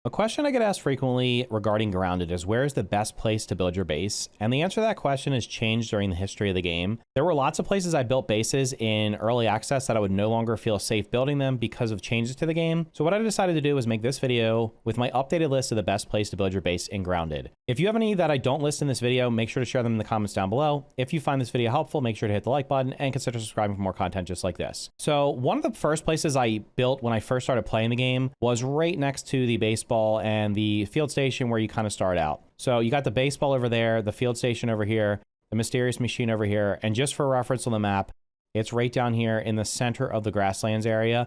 A question I get asked frequently regarding grounded is where is the best place to build your base? And the answer to that question has changed during the history of the game. There were lots of places I built bases in early access that I would no longer feel safe building them because of changes to the game. So what I decided to do was make this video with my updated list of the best place to build your base in grounded. If you have any that I don't list in this video, make sure to share them in the comments down below. If you find this video helpful, make sure to hit the like button and consider subscribing for more content just like this. So one of the first places I built when I first started playing the game was right next to the baseball and the field station where you kind of start out. So you got the baseball over there, the field station over here, the mysterious machine over here, and just for reference on the map, it's right down here in the center of the grasslands area.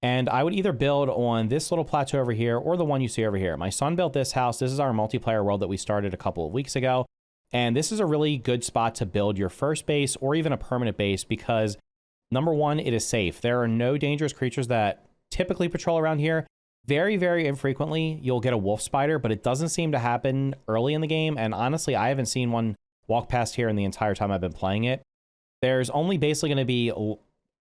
And I would either build on this little plateau over here or the one you see over here. My son built this house. This is our multiplayer world that we started a couple of weeks ago. And this is a really good spot to build your first base or even a permanent base because number one, it is safe. There are no dangerous creatures that typically patrol around here. Very, very infrequently, you'll get a wolf spider, but it doesn't seem to happen early in the game. And honestly, I haven't seen one walk past here in the entire time I've been playing it. There's only basically going to be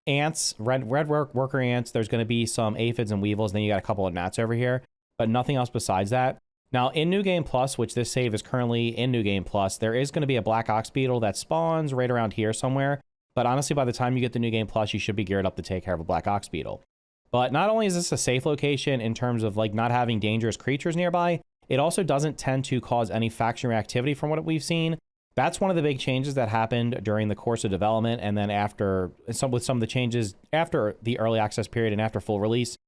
ants, red worker ants. There's going to be some aphids and weevils. Then you got a couple of gnats over here, but nothing else besides that. Now in New Game Plus, which this save is currently in New Game Plus, there is going to be a black ox beetle that spawns right around here somewhere. But honestly, by the time you get the New Game Plus, you should be geared up to take care of a black ox beetle. But not only is this a safe location in terms of like not having dangerous creatures nearby, it also doesn't tend to cause any faction reactivity from what we've seen. That's one of the big changes that happened during the course of development. And then after with some of the changes after the early access period and after full release,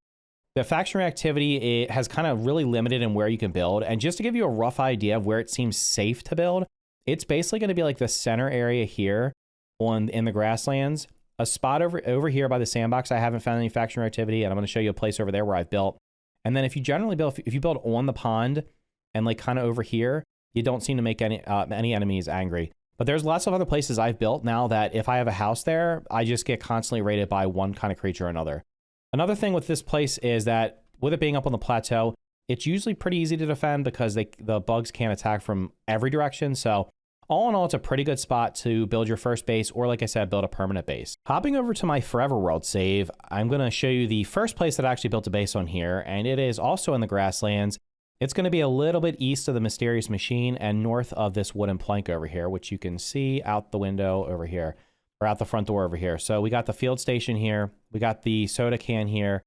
the faction reactivity it has kind of really limited in where you can build. And just to give you a rough idea of where it seems safe to build, it's basically going to be like the center area here in the grasslands. A spot over here by the sandbox, I haven't found any faction activity, and I'm going to show you a place over there where I've built. And then if you generally build, if you build on the pond and like kind of over here, you don't seem to make any enemies angry. But there's lots of other places I've built now that if I have a house there, I just get constantly raided by one kind of creature or another. Another thing with this place is that with it being up on the plateau, it's usually pretty easy to defend because the bugs can't attack from every direction. So all in all, it's a pretty good spot to build your first base, or like I said, build a permanent base. Hopping over to my Forever World save, I'm going to show you the first place that I actually built a base on here, and it is also in the grasslands. It's going to be a little bit east of the mysterious machine and north of this wooden plank over here, which you can see out the window over here, or out the front door over here. So we got the field station here, we got the soda can here,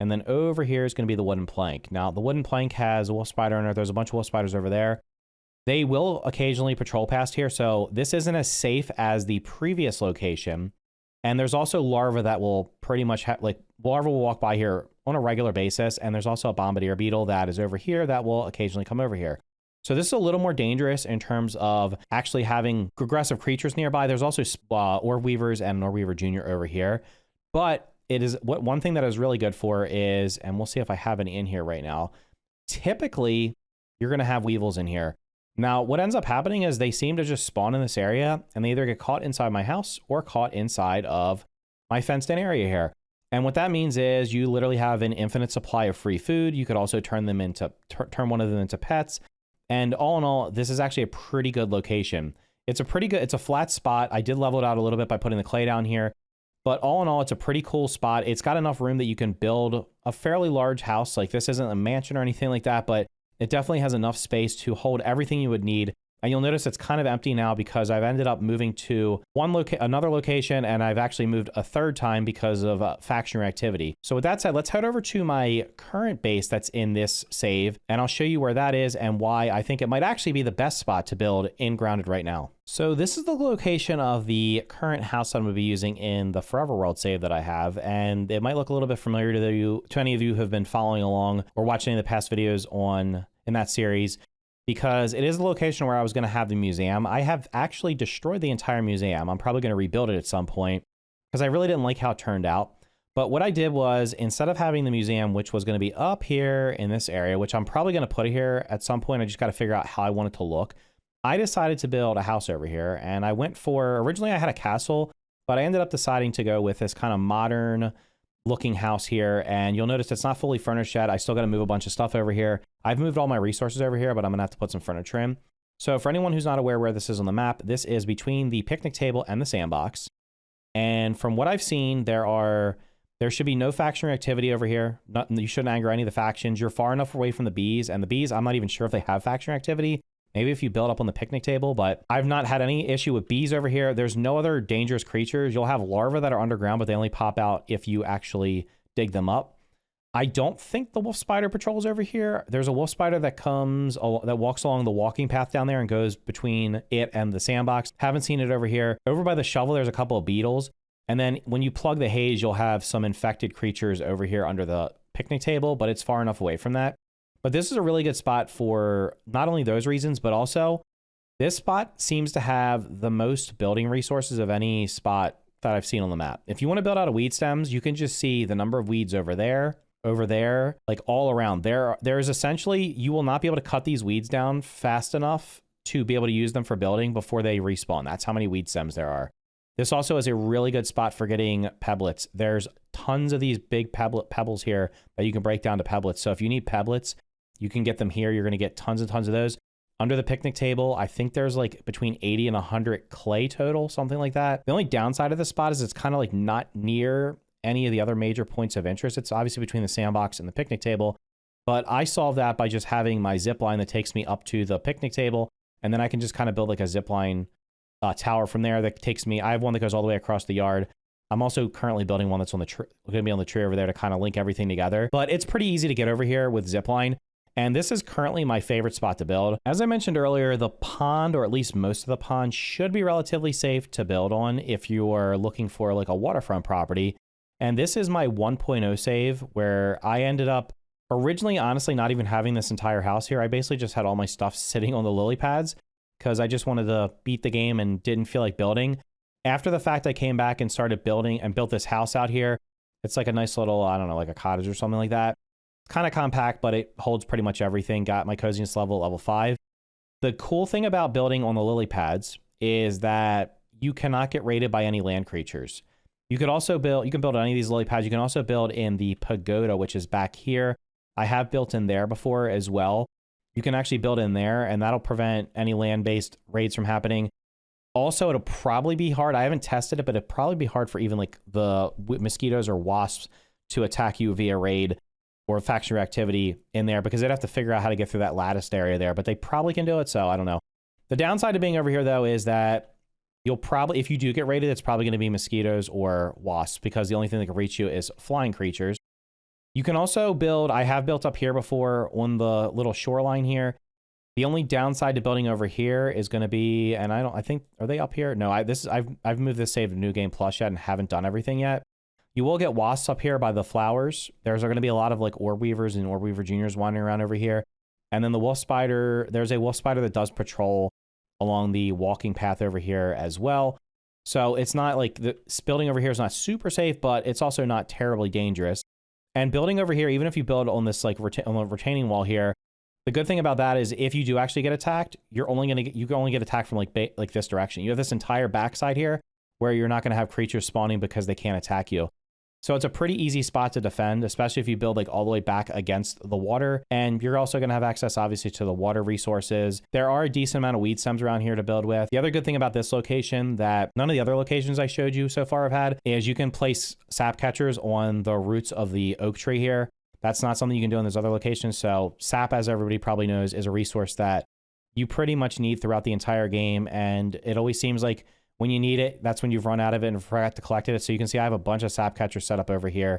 and then over here is going to be the wooden plank. Now, the wooden plank has a wolf spider in it. There's a bunch of wolf spiders over there. They will occasionally patrol past here, so this isn't as safe as the previous location. And there's also larvae that will pretty much larvae will walk by here on a regular basis, and there's also a bombardier beetle that is over here that will occasionally come over here. So this is a little more dangerous in terms of actually having aggressive creatures nearby. There's also orb weavers and an orb weaver junior over here. But it is one thing that is really good for is, and we'll see if I have any in here right now, typically you're going to have weevils in here. Now, what ends up happening is they seem to just spawn in this area and they either get caught inside my house or caught inside of my fenced in area here. And what that means is you literally have an infinite supply of free food. You could also turn them into, turn one of them into pets. And all in all, this is actually a pretty good location. It's a flat spot. I did level it out a little bit by putting the clay down here, but all in all, it's a pretty cool spot. It's got enough room that you can build a fairly large house. Like this isn't a mansion or anything like that, but it definitely has enough space to hold everything you would need. And you'll notice it's kind of empty now because I've ended up moving to another location, and I've actually moved a third time because of faction activity. So with that said, let's head over to my current base that's in this save, and I'll show you where that is and why I think it might actually be the best spot to build in grounded right now. So this is the location of the current house I'm going to be using in the Forever World save that I have, and it might look a little bit familiar to any of you who have been following along or watching the past videos in that series, because it is the location where I was going to have the museum. I have actually destroyed the entire museum. I'm probably going to rebuild it at some point because I really didn't like how it turned out. But what I did was, instead of having the museum, which was going to be up here in this area, which I'm probably going to put it here at some point, I just got to figure out how I want it to look. I decided to build a house over here, and I went for, originally I had a castle, but I ended up deciding to go with this kind of modern looking house here. And you'll notice it's not fully furnished yet. I still got to move a bunch of stuff over here. I've moved all my resources over here, but I'm gonna have to put some furniture in. So for anyone who's not aware where this is on the map, this is between the picnic table and the sandbox. And from what I've seen, there are There should be no faction activity over here. You shouldn't anger any of the factions. You're far enough away from the bees, and the bees, I'm not even sure if they have faction activity. Maybe if you build up on the picnic table, but I've not had any issue with bees over here. There's no other dangerous creatures. You'll have larvae that are underground, but they only pop out if you actually dig them up. I don't think the wolf spider patrols over here. There's a wolf spider that walks along the walking path down there and goes between it and the sandbox. Haven't seen it over here. Over by the shovel, there's a couple of beetles. And then when you plug the haze, you'll have some infected creatures over here under the picnic table, but it's far enough away from that. But this is a really good spot for not only those reasons, but also this spot seems to have the most building resources of any spot that I've seen on the map. If you want to build out of weed stems, you can just see the number of weeds over there, like all around. There's essentially, you will not be able to cut these weeds down fast enough to be able to use them for building before they respawn. That's how many weed stems there are. This also is a really good spot for getting pebblets. There's tons of these big pebbles here that you can break down to pebblets. So if you need pebblets, you can get them here. You're going to get tons and tons of those. Under the picnic table, I think there's like between 80 and 100 clay total, something like that. The only downside of this spot is it's kind of like not near any of the other major points of interest. It's obviously between the sandbox and the picnic table, but I solve that by just having my zip line that takes me up to the picnic table, and then I can just kind of build like a zip line tower from there that takes me. I have one that goes all the way across the yard. I'm also currently building one that's on the going to be on the tree over there to kind of link everything together. But it's pretty easy to get over here with zipline. And this is currently my favorite spot to build. As I mentioned earlier, the pond, or at least most of the pond, should be relatively safe to build on if you are looking for like a waterfront property. And this is my 1.0 save where I ended up originally, honestly, not even having this entire house here. I basically just had all my stuff sitting on the lily pads because I just wanted to beat the game and didn't feel like building. After the fact, I came back and started building and built this house out here. It's like a nice little, I don't know, like a cottage or something like that. Kind of compact, but it holds pretty much everything. Got my coziness level 5. The cool thing about building on the lily pads is that you cannot get raided by any land creatures. You could also build, you can build on any of these lily pads. You can also build in the pagoda, which is back here. I have built in there before as well. You can actually build in there, and that'll prevent any land-based raids from happening. Also, it'll probably be hard. I haven't tested it, but it'd probably be hard for even like the mosquitoes or wasps to attack you via raid or faction activity in there, because they'd have to figure out how to get through that latticed area there, but they probably can do it, so I don't know. The downside of being over here, though, is that you'll probably, if you do get raided, it's probably going to be mosquitoes or wasps, because the only thing that can reach you is flying creatures. You can also build, I have built up here before on the little shoreline here. The only downside to building over here is going to be, and I think, are they up here? No, I've moved this save to New Game Plus yet and haven't done everything yet. You will get wasps up here by the flowers. There's going to be a lot of like orb weavers and orb weaver juniors wandering around over here. And then the wolf spider, there's a wolf spider that does patrol along the walking path over here as well. So it's not like the building over here is not super safe, but it's also not terribly dangerous. And building over here, even if you build on this like on the retaining wall here, the good thing about that is if you do actually get attacked, you can only get attacked from like this direction. You have this entire backside here where you're not going to have creatures spawning because they can't attack you. So it's a pretty easy spot to defend, especially if you build like all the way back against the water. And you're also going to have access, obviously, to the water resources. There are a decent amount of weed stems around here to build with. The other good thing about this location that none of the other locations I showed you so far have had is you can place sap catchers on the roots of the oak tree here. That's not something you can do in those other locations. So sap, as everybody probably knows, is a resource that you pretty much need throughout the entire game. And it always seems like when you need it, that's when you've run out of it and forgot to collect it. So you can see I have a bunch of sap catchers set up over here,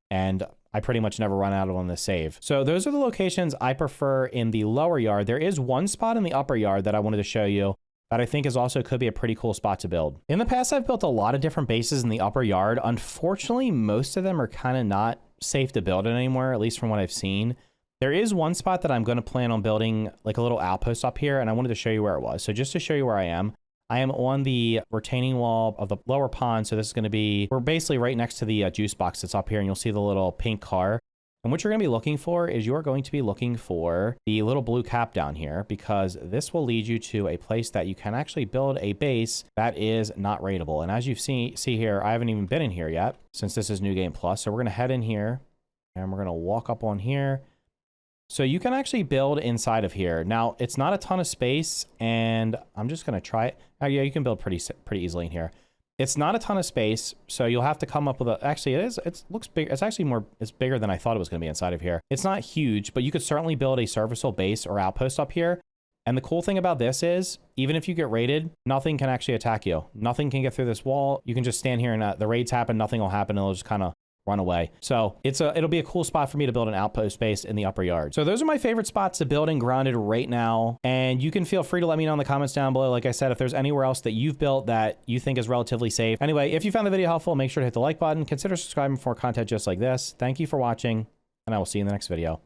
and I pretty much never run out of on this save. So those are the locations I prefer in the lower yard. There is one spot in the upper yard that I wanted to show you that I think is also could be a pretty cool spot to build. In the past, I've built a lot of different bases in the upper yard. Unfortunately, most of them are kind of not safe to build in anymore, at least from what I've seen. There is one spot that I'm going to plan on building like a little outpost up here, and I wanted to show you where it was. So just to show you where I am on the retaining wall of the lower pond. So this is going to be, we're basically right next to the juice box that's up here, and you'll see the little pink car. And what you're going to be looking for is you're going to be looking for the little blue cap down here, because this will lead you to a place that you can actually build a base that is not raidable. And as you see here, I haven't even been in here yet since this is New Game Plus. So we're going to head in here and we're going to walk up on here. So you can actually build inside of here. Now, it's not a ton of space, and I'm just going to try it. Oh, yeah, you can build pretty easily in here. It's not a ton of space, so you'll have to come up with a, actually it looks big. It's actually it's bigger than I thought it was going to be inside of here. It's not huge, but you could certainly build a serviceable base or outpost up here. And the cool thing about this is, even if you get raided, nothing can actually attack you. Nothing can get through this wall. You can just stand here and the raids happen, nothing will happen, and it'll just kind of run away. So it'll be a cool spot for me to build an outpost base in the upper yard. So those are my favorite spots to build in Grounded right now. And you can feel free to let me know in the comments down below. Like I said, if there's anywhere else that you've built that you think is relatively safe. Anyway, if you found the video helpful, make sure to hit the like button. Consider subscribing for more content just like this. Thank you for watching, and I will see you in the next video.